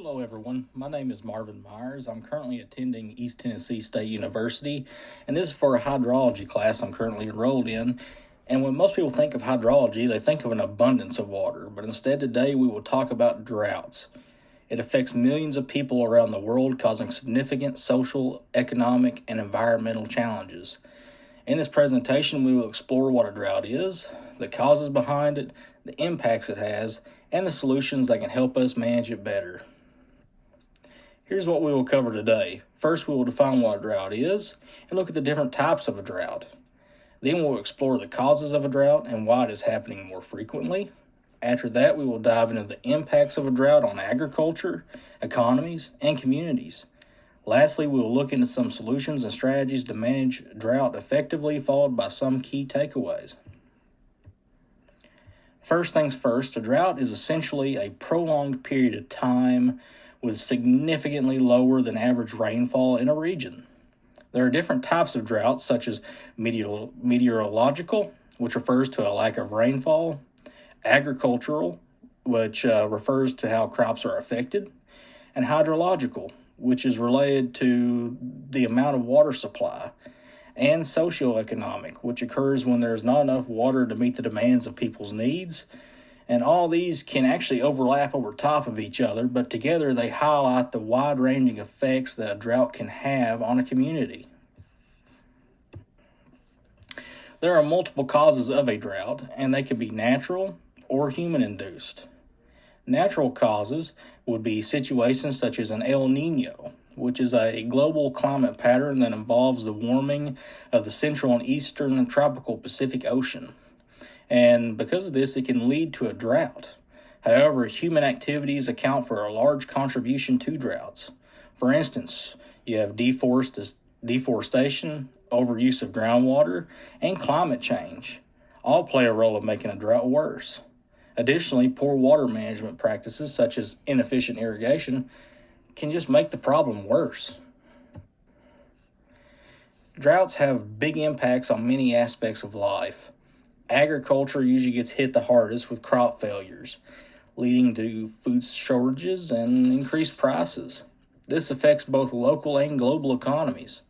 Hello everyone, my name is Marvin Myers. I'm currently attending East Tennessee State University, and this is for a hydrology class I'm currently enrolled in. And when most people think of hydrology, they think of an abundance of water, but instead today we will talk about droughts. It affects millions of people around the world, causing significant social, economic, and environmental challenges. In this presentation, we will explore what a drought is, the causes behind it, the impacts it has, and the solutions that can help us manage it better. Here's what we will cover today. First, we will define what a drought is and look at the different types of a drought. Then we'll explore the causes of a drought and why it is happening more frequently. After that, we will dive into the impacts of a drought on agriculture, economies, and communities. Lastly, we will look into some solutions and strategies to manage drought effectively, followed by some key takeaways. First things first, a drought is essentially a prolonged period of time with significantly lower than average rainfall in a region. There are different types of droughts, such as meteorological, which refers to a lack of rainfall, agricultural, which refers to how crops are affected, and hydrological, which is related to the amount of water supply, and socioeconomic, which occurs when there's not enough water to meet the demands of people's needs. And all these can actually overlap over top of each other, but together they highlight the wide-ranging effects that a drought can have on a community. There are multiple causes of a drought, and they can be natural or human-induced. Natural causes would be situations such as an El Niño, which is a global climate pattern that involves the warming of the central and eastern tropical Pacific Ocean. And because of this, it can lead to a drought. However, human activities account for a large contribution to droughts. For instance, you have deforestation, overuse of groundwater, and climate change. All play a role in making a drought worse. Additionally, poor water management practices, such as inefficient irrigation, can just make the problem worse. Droughts have big impacts on many aspects of life. Agriculture usually gets hit the hardest with crop failures, leading to food shortages and increased prices. This affects both local and global economies.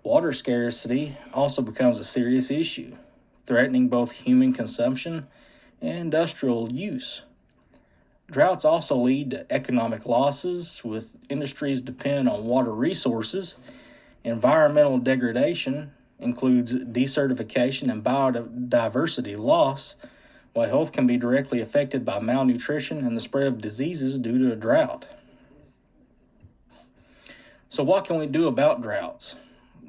Water scarcity also becomes a serious issue, threatening both human consumption and industrial use. Droughts also lead to economic losses, with industries dependent on water resources. Environmental degradation includes desertification and biodiversity loss, while health can be directly affected by malnutrition and the spread of diseases due to a drought. So what can we do about droughts?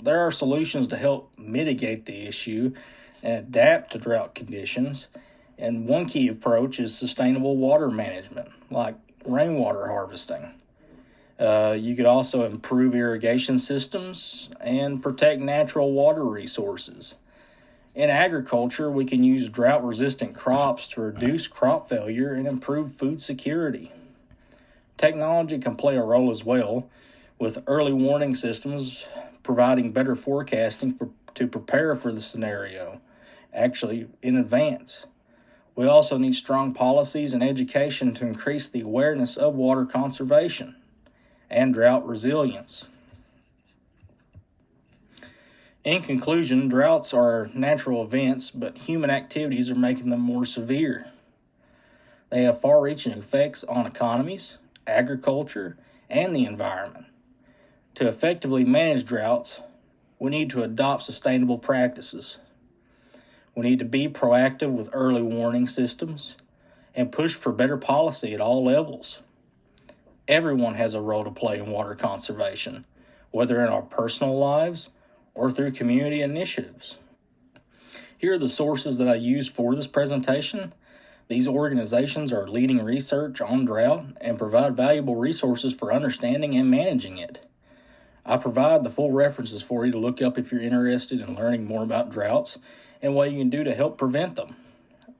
There are solutions to help mitigate the issue and adapt to drought conditions, and one key approach is sustainable water management, like rainwater harvesting. You could also improve irrigation systems and protect natural water resources. In agriculture, we can use drought-resistant crops to reduce crop failure and improve food security. Technology can play a role as well, with early warning systems providing better forecasting to prepare for the scenario, actually in advance. We also need strong policies and education to increase the awareness of water conservation and drought resilience. In conclusion, droughts are natural events, but human activities are making them more severe. They have far-reaching effects on economies, agriculture, and the environment. To effectively manage droughts, we need to adopt sustainable practices. We need to be proactive with early warning systems and push for better policy at all levels. Everyone has a role to play in water conservation, whether in our personal lives or through community initiatives. Here are the sources that I used for this presentation. These organizations are leading research on drought and provide valuable resources for understanding and managing it. I provide the full references for you to look up if you're interested in learning more about droughts and what you can do to help prevent them.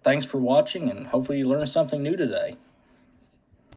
Thanks for watching, and hopefully you learned something new today.